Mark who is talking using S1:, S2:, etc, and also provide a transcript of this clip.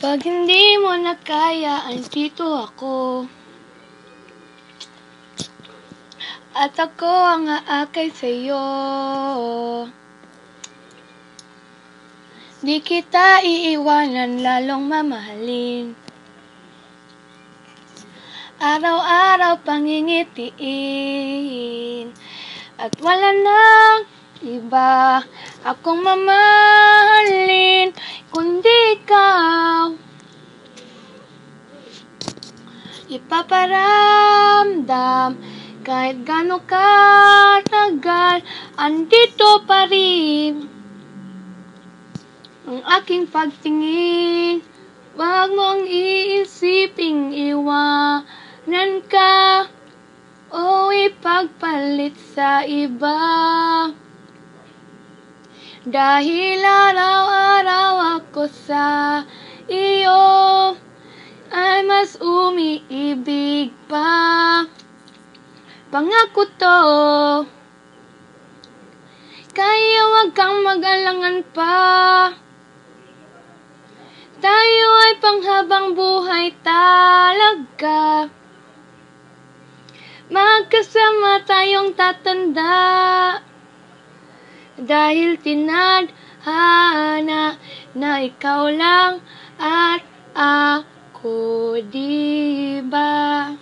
S1: Pag hindi mo na kaya, andito ako. At ako ang aakay sa'yo. Di kita iiwanan, lalong mamahalin. Araw-araw pangingitiin. At wala nang iba akong mamahalin kundi ikaw. Ipaparamdam kahit gaano katagal, andito pa rin ang aking pagtingin. Wag mong iisiping iwanan ka o ipagpalit sa iba. Dahil araw-araw ako sa iyo ay mas umiibig pa. Pangako to, kaya wag kang mag-alangan pa. Tayo ay panghabang buhay talaga. Magkasama tayong tatanda. Dahil tinadhana na ikaw lang at ako, diba?